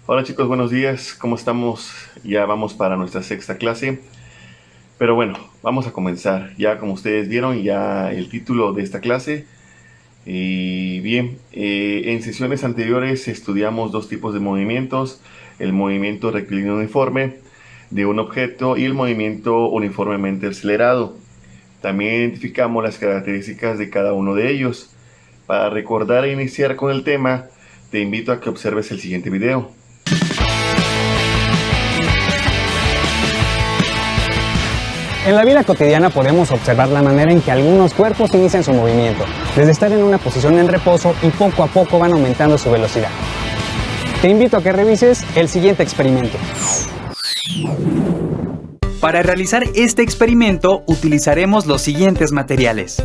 Hola chicos, buenos días. ¿Cómo estamos? Ya vamos para nuestra sexta clase. Pero bueno, vamos a comenzar. Ya como ustedes vieron, ya el título de esta clase. En sesiones anteriores estudiamos dos tipos de movimientos. El movimiento rectilíneo uniforme de un objeto y el movimiento uniformemente acelerado. También identificamos las características de cada uno de ellos. Para recordar e iniciar con el tema, te invito a que observes el siguiente video. En la vida cotidiana podemos observar la manera en que algunos cuerpos inician su movimiento, desde estar en una posición en reposo y poco a poco van aumentando su velocidad. Te invito a que revises el siguiente experimento. Para realizar este experimento utilizaremos los siguientes materiales: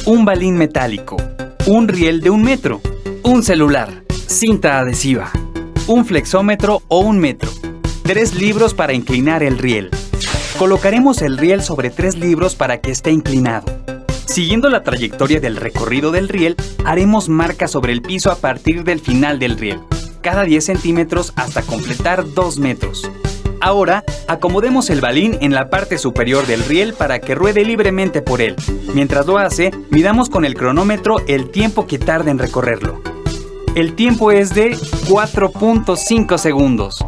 un balín metálico, un riel de 1 metro, un celular, cinta adhesiva, un flexómetro o 1 metro, 3 libros para inclinar el riel. Colocaremos el riel sobre 3 libros para que esté inclinado. Siguiendo la trayectoria del recorrido del riel, haremos marcas sobre el piso a partir del final del riel, cada 10 centímetros hasta completar 2 metros. Ahora, acomodemos el balín en la parte superior del riel para que ruede libremente por él. Mientras lo hace, midamos con el cronómetro el tiempo que tarda en recorrerlo. El tiempo es de 4.5 segundos.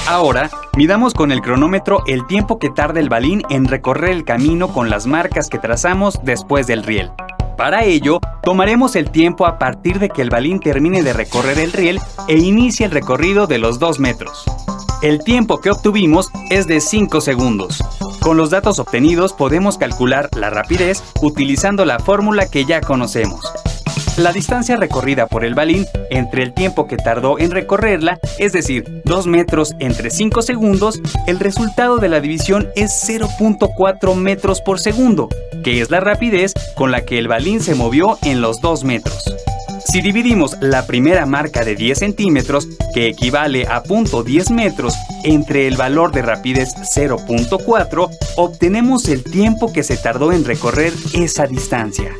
Ahora, midamos con el cronómetro el tiempo que tarda el balín en recorrer el camino con las marcas que trazamos después del riel. Para ello, tomaremos el tiempo a partir de que el balín termine de recorrer el riel e inicie el recorrido de los 2 metros. El tiempo que obtuvimos es de 5 segundos. Con los datos obtenidos podemos calcular la rapidez utilizando la fórmula que ya conocemos. La distancia recorrida por el balín entre el tiempo que tardó en recorrerla, es decir, 2 metros entre 5 segundos, el resultado de la división es 0.4 metros por segundo, que es la rapidez con la que el balín se movió en los 2 metros. Si dividimos la primera marca de 10 centímetros, que equivale a 0.10 metros, entre el valor de rapidez 0.4, obtenemos el tiempo que se tardó en recorrer esa distancia.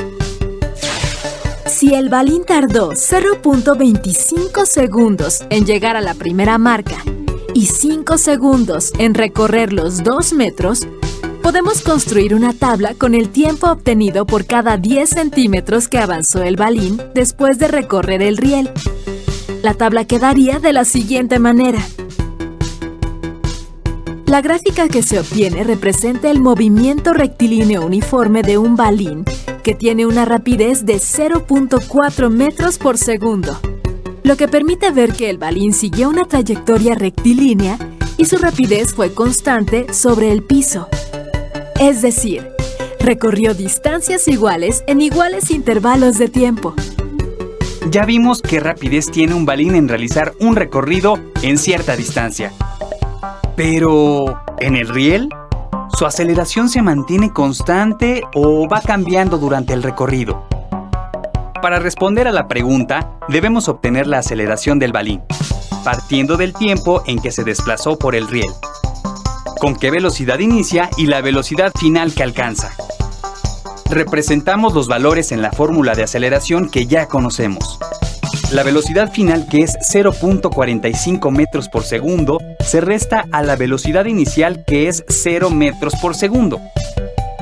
Si el balín tardó 0.25 segundos en llegar a la primera marca y 5 segundos en recorrer los 2 metros, podemos construir una tabla con el tiempo obtenido por cada 10 centímetros que avanzó el balín después de recorrer el riel. La tabla quedaría de la siguiente manera. La gráfica que se obtiene representa el movimiento rectilíneo uniforme de un balín que tiene una rapidez de 0.4 metros por segundo, lo que permite ver que el balín siguió una trayectoria rectilínea y su rapidez fue constante sobre el piso. Es decir, recorrió distancias iguales en iguales intervalos de tiempo. Ya vimos qué rapidez tiene un balín en realizar un recorrido en cierta distancia. Pero, ¿en el riel? ¿Su aceleración se mantiene constante o va cambiando durante el recorrido? Para responder a la pregunta, debemos obtener la aceleración del balín, partiendo del tiempo en que se desplazó por el riel, con qué velocidad inicia y la velocidad final que alcanza. Representamos los valores en la fórmula de aceleración que ya conocemos. La velocidad final, que es 0.45 metros por segundo, se resta a la velocidad inicial, que es 0 metros por segundo.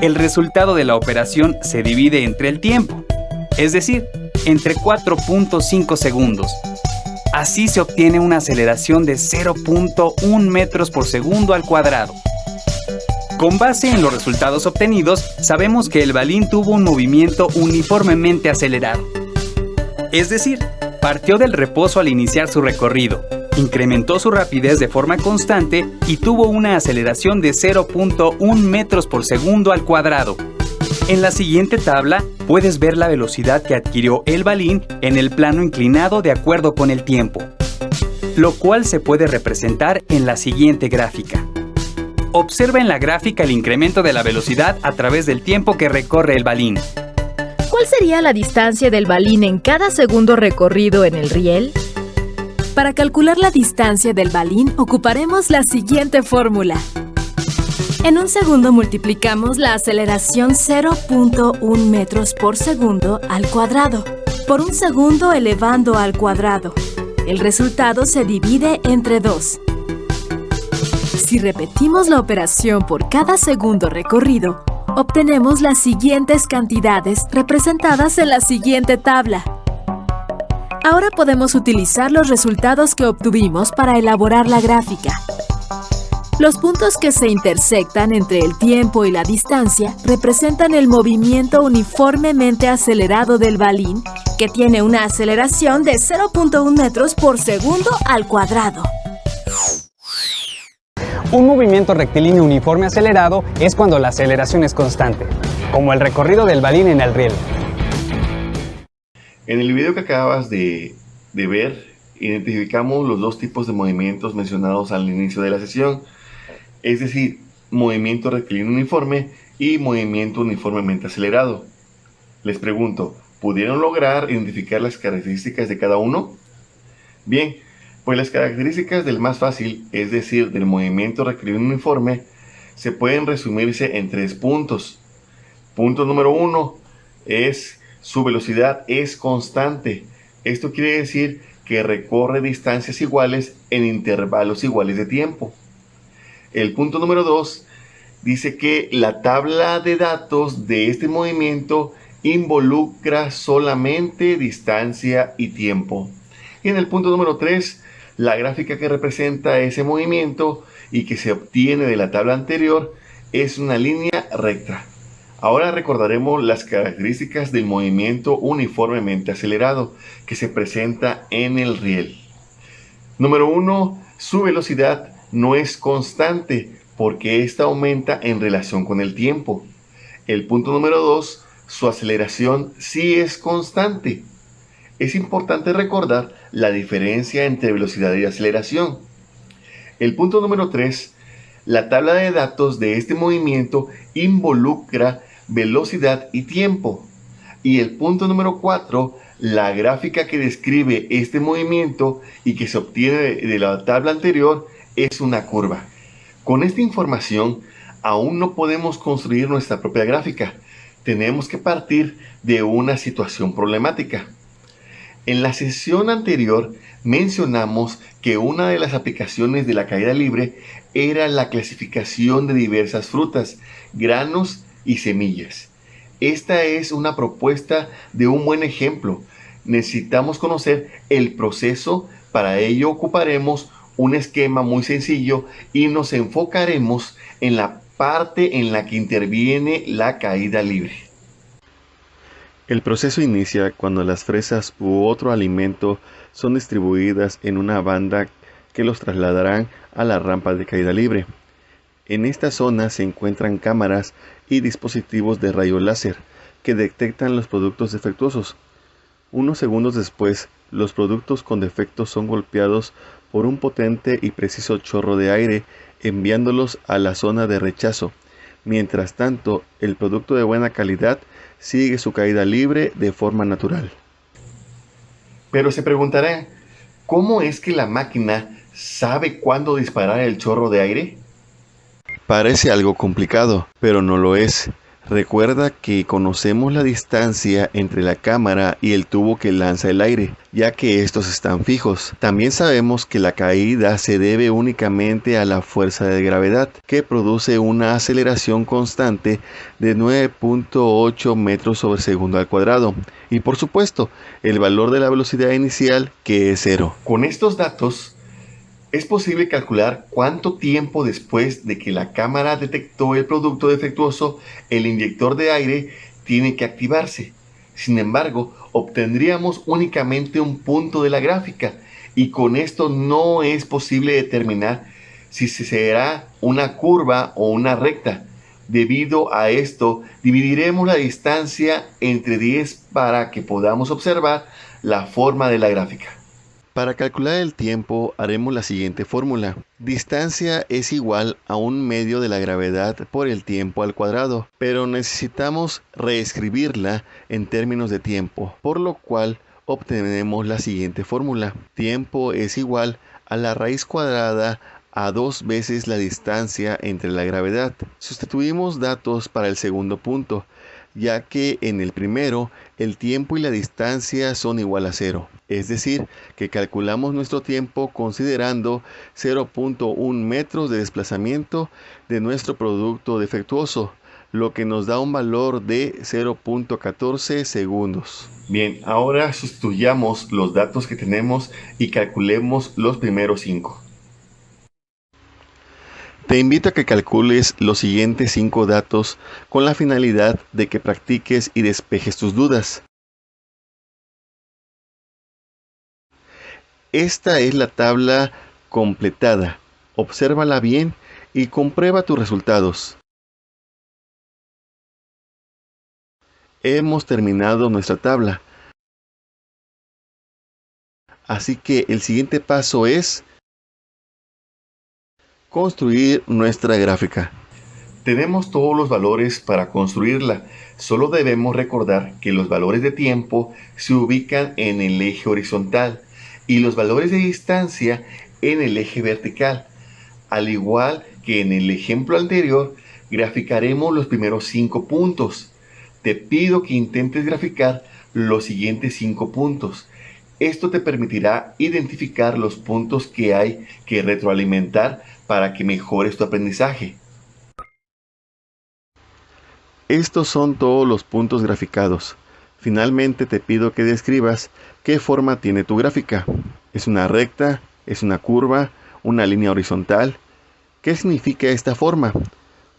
El resultado de la operación se divide entre el tiempo, es decir, entre 4.5 segundos. Así se obtiene una aceleración de 0.1 metros por segundo al cuadrado. Con base en los resultados obtenidos, sabemos que el balín tuvo un movimiento uniformemente acelerado. Es decir, partió del reposo al iniciar su recorrido, incrementó su rapidez de forma constante y tuvo una aceleración de 0.1 metros por segundo al cuadrado. En la siguiente tabla puedes ver la velocidad que adquirió el balín en el plano inclinado de acuerdo con el tiempo, lo cual se puede representar en la siguiente gráfica. Observa en la gráfica el incremento de la velocidad a través del tiempo que recorre el balín. ¿Cuál sería la distancia del balín en cada segundo recorrido en el riel? Para calcular la distancia del balín ocuparemos la siguiente fórmula. En un segundo multiplicamos la aceleración 0.1 metros por segundo al cuadrado por un segundo elevando al cuadrado. El resultado se divide entre 2. Si repetimos la operación por cada segundo recorrido, obtenemos las siguientes cantidades representadas en la siguiente tabla. Ahora podemos utilizar los resultados que obtuvimos para elaborar la gráfica. Los puntos que se intersectan entre el tiempo y la distancia representan el movimiento uniformemente acelerado del balín, que tiene una aceleración de 0.1 metros por segundo al cuadrado. Un movimiento rectilíneo uniforme acelerado es cuando la aceleración es constante, como el recorrido del balín en el riel. En el video que acabas de ver, identificamos los dos tipos de movimientos mencionados al inicio de la sesión, es decir, movimiento rectilíneo uniforme y movimiento uniformemente acelerado. Les pregunto, ¿pudieron lograr identificar las características de cada uno? Bien, pues las características del más fácil, es decir, del movimiento rectilíneo uniforme, se pueden resumirse en 3 puntos. Punto número 1 es su velocidad es constante. Esto quiere decir que recorre distancias iguales en intervalos iguales de tiempo. El punto número 2 dice que la tabla de datos de este movimiento involucra solamente distancia y tiempo. Y en el punto número 3, la gráfica que representa ese movimiento y que se obtiene de la tabla anterior es una línea recta. Ahora recordaremos las características del movimiento uniformemente acelerado que se presenta en el riel. Número 1, su velocidad no es constante porque ésta aumenta en relación con el tiempo. El punto número 2, su aceleración sí es constante. Es importante recordar la diferencia entre velocidad y aceleración. El punto número 3, la tabla de datos de este movimiento involucra velocidad y tiempo. Y el punto número 4, la gráfica que describe este movimiento y que se obtiene de la tabla anterior es una curva. Con esta información aún no podemos construir nuestra propia gráfica. Tenemos que partir de una situación problemática. En la sesión anterior mencionamos que una de las aplicaciones de la caída libre era la clasificación de diversas frutas, granos y semillas. Esta es una propuesta de un buen ejemplo. Necesitamos conocer el proceso, para ello ocuparemos un esquema muy sencillo y nos enfocaremos en la parte en la que interviene la caída libre. El proceso inicia cuando las fresas u otro alimento son distribuidas en una banda que los trasladarán a la rampa de caída libre. En esta zona se encuentran cámaras y dispositivos de rayo láser que detectan los productos defectuosos. Unos segundos después, los productos con defectos son golpeados por un potente y preciso chorro de aire, enviándolos a la zona de rechazo. Mientras tanto, el producto de buena calidad sigue su caída libre de forma natural. Pero se preguntará, ¿cómo es que la máquina sabe cuándo disparar el chorro de aire? Parece algo complicado, pero no lo es. Recuerda que conocemos la distancia entre la cámara y el tubo que lanza el aire, ya que estos están fijos. También sabemos que la caída se debe únicamente a la fuerza de gravedad, que produce una aceleración constante de 9.8 metros sobre segundo al cuadrado. Y por supuesto, el valor de la velocidad inicial, que es 0. Con estos datos, es posible calcular cuánto tiempo después de que la cámara detectó el producto defectuoso, el inyector de aire tiene que activarse. Sin embargo, obtendríamos únicamente un punto de la gráfica y con esto no es posible determinar si será una curva o una recta. Debido a esto, dividiremos la distancia entre 10 para que podamos observar la forma de la gráfica. Para calcular el tiempo haremos la siguiente fórmula. Distancia es igual a 1/2 de la gravedad por el tiempo al cuadrado, pero necesitamos reescribirla en términos de tiempo, por lo cual obtenemos la siguiente fórmula. Tiempo es igual a la raíz cuadrada a 2 veces la distancia entre la gravedad. Sustituimos datos para el segundo punto. ya que en el primero el tiempo y la distancia son igual a 0. Es decir, que calculamos nuestro tiempo considerando 0.1 metros de desplazamiento de nuestro producto defectuoso, lo que nos da un valor de 0.14 segundos. Bien, ahora sustituyamos los datos que tenemos y calculemos los primeros 5. Te invito a que calcules los siguientes 5 datos con la finalidad de que practiques y despejes tus dudas. Esta es la tabla completada. Obsérvala bien y comprueba tus resultados. Hemos terminado nuestra tabla. Así que el siguiente paso es construir nuestra gráfica. Tenemos todos los valores para construirla. Solo debemos recordar que los valores de tiempo se ubican en el eje horizontal y los valores de distancia en el eje vertical. Al igual que en el ejemplo anterior, graficaremos los primeros 5 puntos. Te pido que intentes graficar los siguientes 5 puntos. Esto te permitirá identificar los puntos que hay que retroalimentar para que mejores tu aprendizaje. Estos son todos los puntos graficados. Finalmente te pido que describas qué forma tiene tu gráfica. ¿Es una recta? ¿Es una curva? ¿Una línea horizontal? ¿Qué significa esta forma?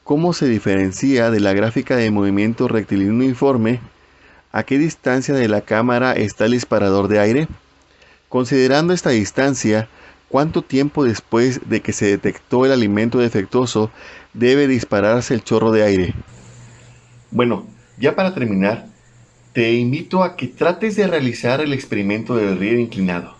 ¿Cómo se diferencia de la gráfica de movimiento rectilíneo uniforme? ¿A qué distancia de la cámara está el disparador de aire? Considerando esta distancia, ¿cuánto tiempo después de que se detectó el alimento defectuoso debe dispararse el chorro de aire? Bueno, ya para terminar, te invito a que trates de realizar el experimento del riel inclinado.